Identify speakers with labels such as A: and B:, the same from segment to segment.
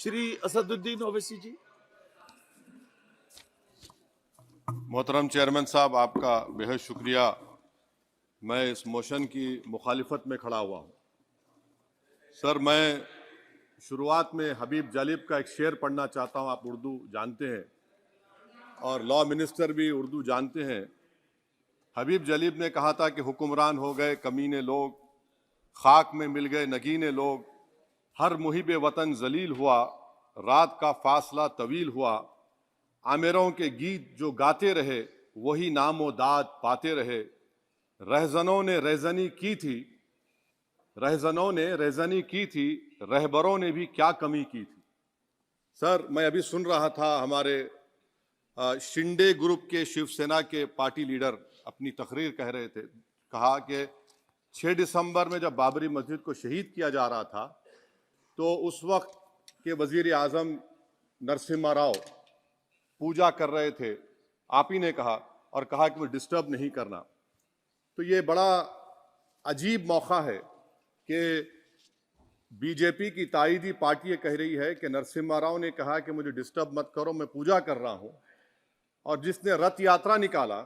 A: श्री असदुद्दीन ओवैसी जी।
B: मोहतरम चेयरमैन साहब, आपका बेहद शुक्रिया। मैं इस मोशन की मुखालिफत में खड़ा हुआ हूँ। सर, मैं शुरुआत में हबीब जालिब का एक शेर पढ़ना चाहता हूँ। आप उर्दू जानते हैं और लॉ मिनिस्टर भी उर्दू जानते हैं। हबीब जालिब ने कहा था कि हुक्मरान हो गए कमीने लोग, खाक में मिल गए नगीने लोग, हर मुहिब वतन जलील हुआ, रात का फासला तवील हुआ, आमिरों के गीत जो गाते रहे वही नामो दाद पाते रहे, रहजनों ने रेजनी की थी, रहजनों ने रेजनी की थी, रहबरों ने भी क्या कमी की थी। सर, मैं अभी सुन रहा था हमारे शिंदे ग्रुप के शिवसेना के पार्टी लीडर अपनी तकरीर कह रहे थे। कहा कि 6 दिसंबर में जब बाबरी मस्जिद को शहीद किया जा रहा था तो उस वक्त के वजीर आजम नरसिम्हा राव पूजा कर रहे थे। आप ही ने कहा और कहा कि वो डिस्टर्ब नहीं करना। तो ये बड़ा अजीब मौका है कि बीजेपी की ताईदी पार्टी ये कह रही है कि नरसिम्हा राव ने कहा कि मुझे डिस्टर्ब मत करो, मैं पूजा कर रहा हूं, और जिसने रथ यात्रा निकाला,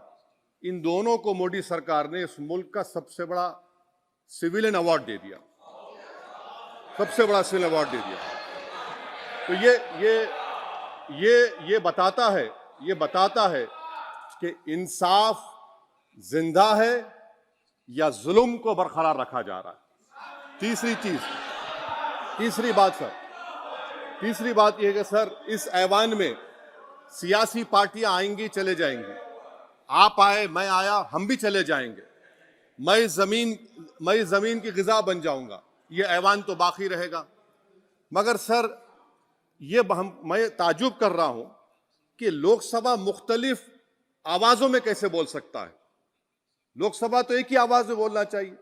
B: इन दोनों को मोदी सरकार ने इस मुल्क का सबसे बड़ा सिविलियन अवार्ड दे दिया, सबसे बड़ा सिविलियन अवार्ड दे दिया। तो ये बताता है कि इंसाफ जिंदा है या जुल्म को बरकरार रखा जा रहा है। तीसरी बात यह है कि सर, इस ऐवान में सियासी पार्टियां आएंगी चले जाएंगी, आप आए मैं आया हम भी चले जाएंगे, मैं जमीन की गिजा बन जाऊंगा, ये ऐवान तो बाकी रहेगा। मगर सर, मैं ताजुब कर रहा हूं कि लोकसभा मुख्तलिफ आवाजों में कैसे बोल सकता है। लोकसभा तो एक ही आवाज में बोलना चाहिए,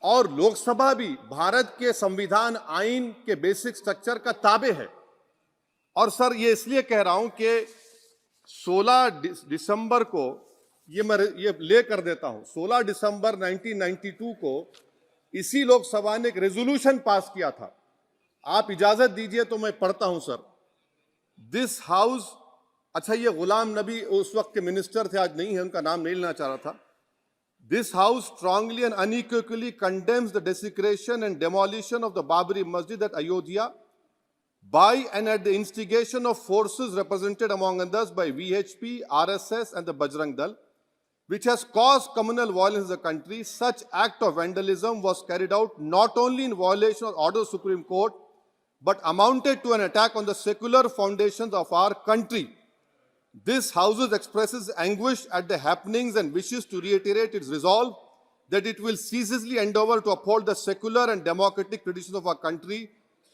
B: और लोकसभा भी भारत के संविधान आइन के बेसिक स्ट्रक्चर का ताबे है। और सर, ये इसलिए कह रहा हूं कि 16 दिसंबर को मैं ले कर देता हूं, 16 दिसंबर 1992 को इसी लोकसभा ने एक रेजोल्यूशन पास किया था। आप इजाजत दीजिए तो मैं पढ़ता हूं सर। दिस हाउस, अच्छा, ये गुलाम नबी उस वक्त के मिनिस्टर थे, आज नहीं है, उनका नाम नहीं लेना चाह रहा था। This house strongly and unequivocally condemns the desecration and demolition of the Babri Masjid at Ayodhya by and at the instigation of forces represented among others by VHP, RSS and the Bajrang Dal, which has caused communal violence in the country. Such act of vandalism was carried out not only in violation of order of the Supreme Court, but amounted to an attack on the secular foundations of our country. This House expresses anguish at the happenings and wishes to reiterate its resolve that it will ceaselessly endeavor to uphold the secular and democratic traditions of our country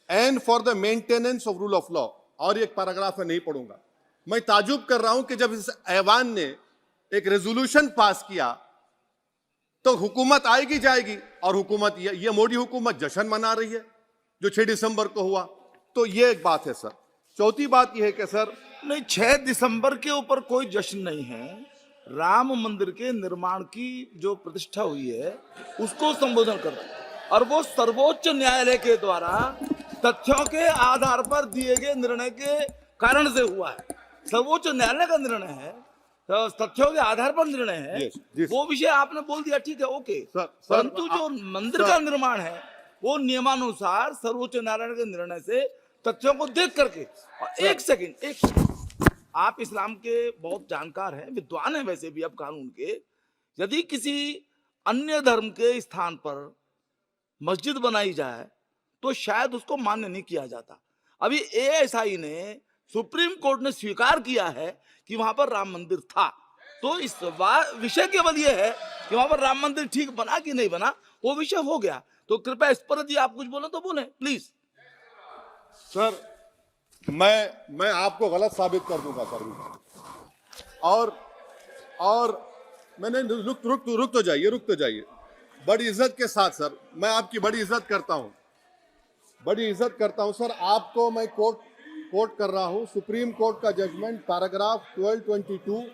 B: and for the maintenance of rule of law. और एक paragraph मैं नहीं पढ़ूंगा। मैं ताजुब कर रहा हूं कि जब इस ऐवान ने एक रेजोल्यूशन पास किया तो हुकूमत आएगी जाएगी, और हुकूमत ये मोदी हुकूमत जश्न मना रही है जो 6 दिसंबर को हुआ। तो ये एक बात है सर। चौथी बात यह है कि सर,
A: नहीं, 6 दिसंबर के ऊपर कोई जश्न नहीं है। राम मंदिर के निर्माण की जो प्रतिष्ठा हुई है उसको संबोधन कर, और वो सर्वोच्च न्यायालय के द्वारा तथ्यों के आधार पर दिए गए निर्णय के कारण से हुआ है। सर्वोच्च न्यायालय का निर्णय है, तो तथ्यों के आधार पर निर्णय है। वो विषय आपने बोल दिया, ठीक है, ओके। परंतु जो मंदिर का निर्माण है वो नियमानुसार सर्वोच्च न्यायालय के निर्णय से तथ्यों को देख करके। और एक सेकंड, आप इस्लाम के बहुत जानकार हैं, विद्वान हैं वैसे भी, अब कानून के, यदि किसी अन्य धर्म के स्थान पर मस्जिद बनाई जाए तो शायद उसको मान्य नहीं किया जाता। अभी एएसआई ने, सुप्रीम कोर्ट ने स्वीकार किया है कि वहां पर राम मंदिर था। तो इस विषय केवल यह है कि वहां पर राम मंदिर ठीक बना कि नहीं बना, वो विषय हो गया। तो कृपया इस पर यदि आप कुछ बोले तो बोले प्लीज।
B: सर, मैं आपको गलत साबित कर दूंगा सर। और मैंने रुक तो जाइए बड़ी इज्जत के साथ सर, मैं आपकी बड़ी इज्जत करता हूं सर। आपको मैं कोट कर रहा हूं सुप्रीम कोर्ट का जजमेंट, पैराग्राफ 1222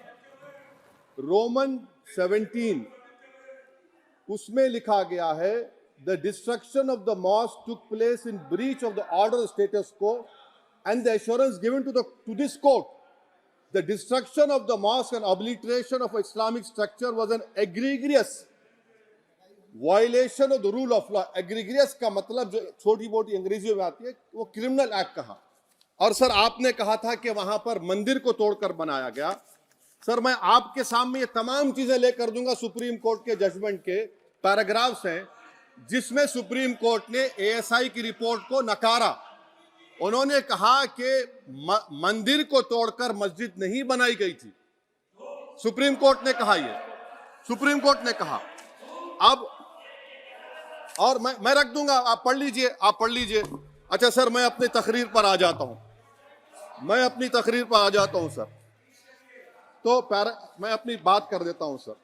B: रोमन 17, उसमें लिखा गया है, the destruction of the mosque took place in breach of the order status को and the assurance given to this court, the destruction of the mosque and obliteration of Islamic structure was an egregious violation of the rule of law. Egregious का मतलब जो छोटी मोटी अंग्रेजी में आती है वो क्रिमिनल एक्ट कहा। और सर आपने कहा था कि वहां पर मंदिर को तोड़कर बनाया गया। सर मैं आपके सामने ये तमाम चीजें लेकर दूंगा, सुप्रीम कोर्ट के जजमेंट के पैराग्राफ्स हैं जिसमें सुप्रीम कोर्ट ने एएसआई की रिपोर्ट को नकारा। उन्होंने कहा कि मंदिर को तोड़कर मस्जिद नहीं बनाई गई थी। सुप्रीम कोर्ट ने कहा, ये सुप्रीम कोर्ट ने कहा। अब और मैं रख दूंगा, आप पढ़ लीजिए, आप पढ़ लीजिए। अच्छा सर मैं अपनी तकरीर पर आ जाता हूं, मैं अपनी तकरीर पर आ जाता हूं सर। तो मैं अपनी बात कर देता हूं सर।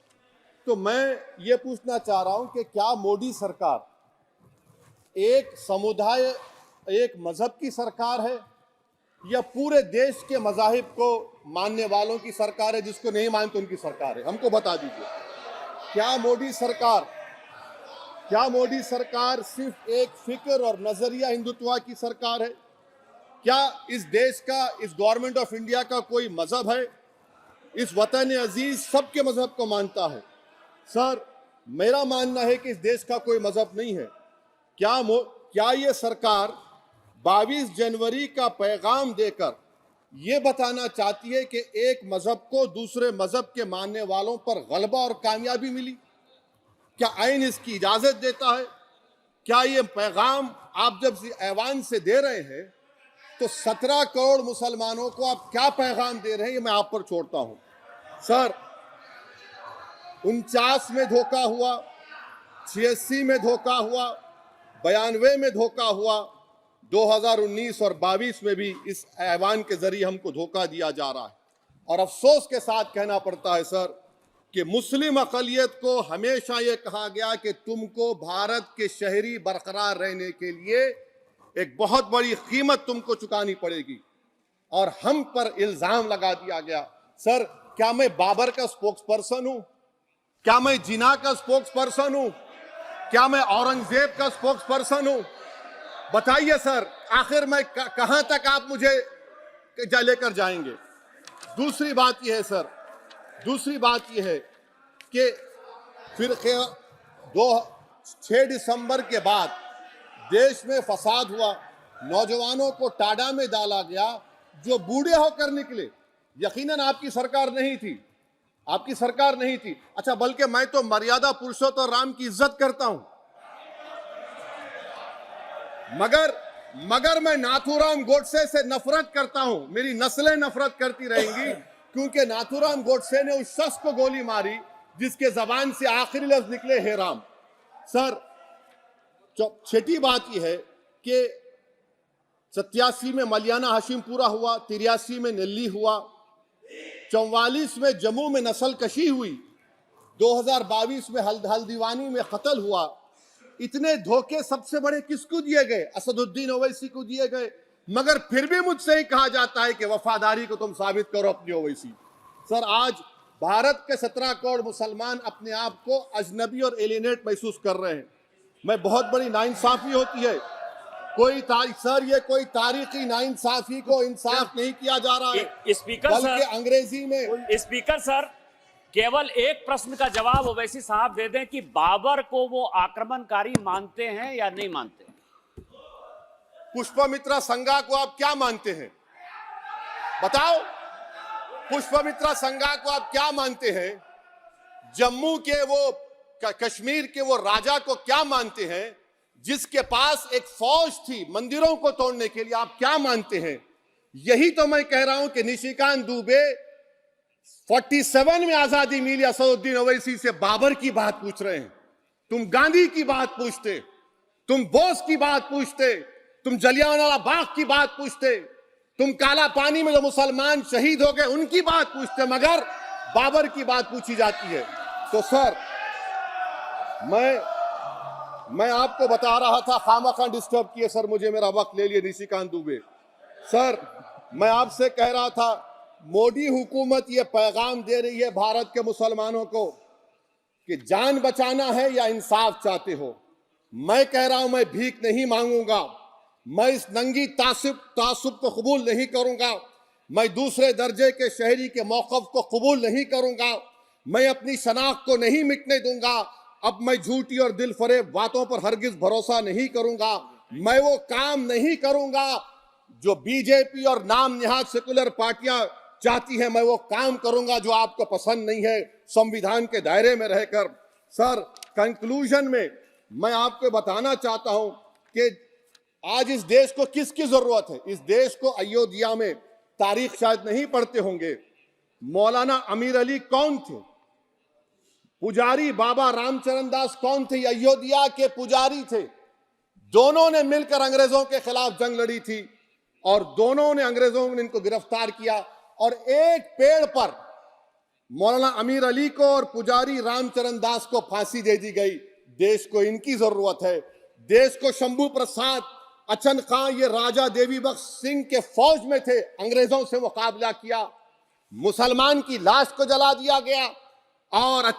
B: तो मैं ये पूछना चाह रहा हूं कि क्या मोदी सरकार एक समुदाय, एक मजहब की सरकार है या पूरे देश के मजाहिब को मानने वालों की सरकार है, जिसको नहीं मानते उनकी सरकार है? हमको बता दीजिए। क्या मोदी सरकार सिर्फ एक फिक्र और नजरिया हिंदुत्व की सरकार है? क्या इस देश का, इस गवर्नमेंट ऑफ इंडिया का कोई मजहब है? इस वतन अजीज सबके मजहब को मानता है। सर मेरा मानना है कि इस देश का कोई मजहब नहीं है। क्या ये सरकार 22 जनवरी का पैगाम देकर यह बताना चाहती है कि एक मजहब को दूसरे मजहब के मानने वालों पर गलबा और कामयाबी मिली? क्या आइन इसकी इजाजत देता है? क्या ये पैगाम आप जब ऐवान से दे रहे हैं तो 17 करोड़ मुसलमानों को आप क्या पैगाम दे रहे हैं, ये मैं आप पर छोड़ता हूं। सर 49 में धोखा हुआ, 86 में धोखा हुआ, 92 में धोखा हुआ, 2019 और 22 में भी इस ऐवान के जरिए हमको धोखा दिया जा रहा है। और अफसोस के साथ कहना पड़ता है सर कि मुस्लिम अक़लियत को हमेशा ये कहा गया कि तुमको भारत के शहरी बरकरार रहने के लिए एक बहुत बड़ी कीमत तुमको चुकानी पड़ेगी, और हम पर इल्जाम लगा दिया गया। सर क्या मैं बाबर का स्पोक्स पर्सन हूं? क्या मैं जिना का स्पोक्स पर्सन हूं? क्या मैं औरंगजेब का स्पोक्स पर्सन हूं? बताइए सर, आखिर मैं कहां तक आप मुझे लेकर जाएंगे? दूसरी बात यह है सर, दूसरी बात यह है कि फिर 6 दिसंबर के बाद देश में फसाद हुआ, नौजवानों को टाडा में डाला गया जो बूढ़े होकर निकले। यकीनन आपकी सरकार नहीं थी, आपकी सरकार नहीं थी। अच्छा बल्कि मैं तो मर्यादा पुरुषोत्तम राम की इज्जत करता हूं, मगर मैं नाथूराम गोडसे से नफरत करता हूं। मेरी नस्लें नफरत करती रहेंगी क्योंकि नाथूराम गोडसे ने उस शख्स को गोली मारी जिसके जबान से आखिरी लफ्ज निकले हे राम। सर छठी बात यह है कि 87 में मलियाना हाशिम पूरा हुआ, 83 में नेल्ली हुआ, 44 में जम्मू में नस्ल कशी हुई, 2022 में हल्दीवानी में कत्ल हुआ। इतने धोखे सबसे बड़े किसको दिए गए? असदुद्दीन ओवैसी को दिए गए। मगर फिर भी मुझसे ही कहा जाता है कि वफादारी को तुम साबित करो अपनी ओवैसी। सर आज भारत के 17 करोड़ मुसलमान अपने आप को अजनबी और एलिनेट महसूस कर रहे हैं। मैं बहुत बड़ी नाइंसाफी होती है, सर ये कोई तारीखी नाइंसाफी को इंसाफ नहीं किया जा रहा है।
C: स्पीकर
B: बल्कि
C: सर,
B: अंग्रेजी में
C: स्पीकर सर केवल एक प्रश्न का जवाब ओवैसी साहब दे दें कि बाबर को वो आक्रमणकारी मानते हैं या नहीं मानते?
B: पुष्पमित्रा संगा को आप क्या मानते हैं? बताओ, पुष्पमित्रा संगा को आप क्या मानते हैं? जम्मू के वो, कश्मीर के वो राजा को क्या मानते हैं जिसके पास एक फौज थी मंदिरों को तोड़ने के लिए? आप क्या मानते हैं? यही तो मैं कह रहा हूं कि निशिकांत दुबे 47 में आजादी मिली, असदुद्दीन ओवैसी से बाबर की बात पूछ रहे हैं। तुम गांधी की बात पूछते, तुम बोस की बात पूछते, तुम जलियांवाला बाग की बात पूछते, तुम काला पानी में जो मुसलमान शहीद हो गए उनकी बात पूछते, मगर बाबर की बात पूछी जाती है। तो सर मैं आपको बता रहा था, खामखा डिस्टर्ब किए सर मुझे, मेरा वक्त ले लिए निशिकांत दुबे। सर मैं आपसे कह रहा था, मोदी हुकूमत ये पैगाम दे रही है भारत के मुसलमानों को कि जान बचाना है या इंसाफ चाहते हो। मैं कह रहा हूं मैं भीख नहीं मांगूंगा, मैं इस नंगी तासुब को कबूल नहीं करूंगा। मैं दूसरे दर्जे के शहरी के मौक़िफ़ को कबूल नहीं करूंगा। मैं अपनी शनाख्त को नहीं मिटने दूंगा। अब मैं झूठी और दिल फरेब बातों पर हरगिज भरोसा नहीं करूंगा। मैं वो काम नहीं करूंगा जो बीजेपी और नाम निहाद सेकुलर पार्टियां चाहती हैं। मैं वो काम करूंगा जो आपको पसंद नहीं है, संविधान के दायरे में रहकर। सर, कंक्लूजन में मैं आपको बताना चाहता हूं कि आज इस देश को किसकी जरूरत है। इस देश को अयोध्या में, तारीख शायद नहीं पढ़ते होंगे, मौलाना अमीर अली कौन थे, पुजारी बाबा रामचरण दास कौन थे, अयोध्या के पुजारी थे। दोनों ने मिलकर अंग्रेजों के खिलाफ जंग लड़ी थी और दोनों ने, अंग्रेजों ने इनको गिरफ्तार किया और एक पेड़ पर मौलाना अमीर अली को और पुजारी रामचरण दास को फांसी दे दी गई। देश को इनकी जरूरत है। देश को शंभू प्रसाद, अचन खां, ये राजा देवी बख्श सिंह के फौज में थे, अंग्रेजों से मुकाबला किया। मुसलमान की लाश को जला दिया गया और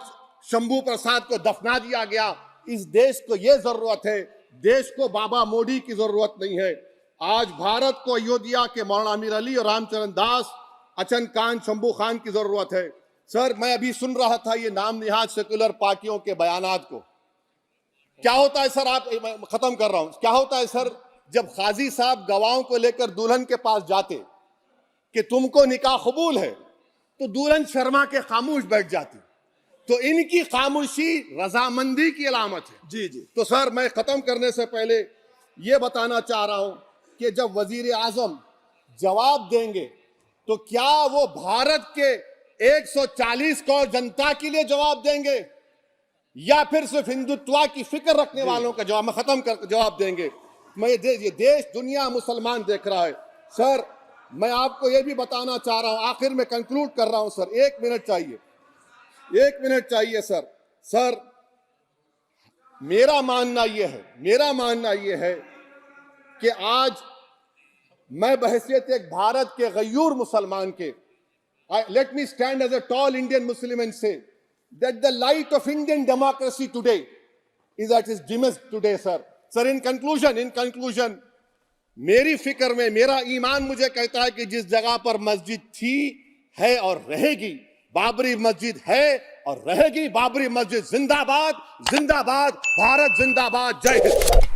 B: शंभू प्रसाद को दफना दिया गया। इस देश को यह जरूरत है। देश को बाबा मोदी की जरूरत नहीं है। आज भारत को अयोध्या के मौलाना अमीर अली और रामचरण दास, अचन खान, शंभू खान की जरूरत है। सर, मैं अभी सुन रहा था ये नाम निहाद सेकुलर पार्टियों के बयानात को। क्या होता है सर, आप, खत्म कर रहा हूं, क्या होता है सर, जब काजी साहब गवाहों को लेकर दुल्हन के पास जाते कि तुमको निकाह कबूल है, तो दुल्हन शर्मा के खामोश बैठ जाती। तो इनकी खामोशी रजामंदी की अलामत है।
A: जी जी।
B: तो सर, मैं खत्म करने से पहले ये बताना चाह रहा हूं कि जब वजीर आजम जवाब देंगे तो क्या वो भारत के 140 करोड़ जनता के लिए जवाब देंगे या फिर सिर्फ हिंदुत्व की फिक्र रखने वालों का जवाब, मैं खत्म कर जवाब देंगे। मैं ये देश, दुनिया, मुसलमान देख रहा है। सर, मैं आपको ये भी बताना चाह रहा हूं, आखिर में कंक्लूड कर रहा हूं सर, 1 मिनट चाहिए, 1 मिनट चाहिए सर। सर, मेरा मानना यह है कि आज मैं बहैसियत एक भारत के गयूर मुसलमान के, let me stand as a tall Indian Muslim and say that the light of Indian democracy today is at its dimmest today, sir. Sir, in conclusion, मेरी फिक्र में, मेरा ईमान मुझे कहता है कि जिस जगह पर मस्जिद थी, है और रहेगी, बाबरी मस्जिद है और रहेगी बाबरी मस्जिद। जिंदाबाद, जिंदाबाद, भारत जिंदाबाद, जय हिंद।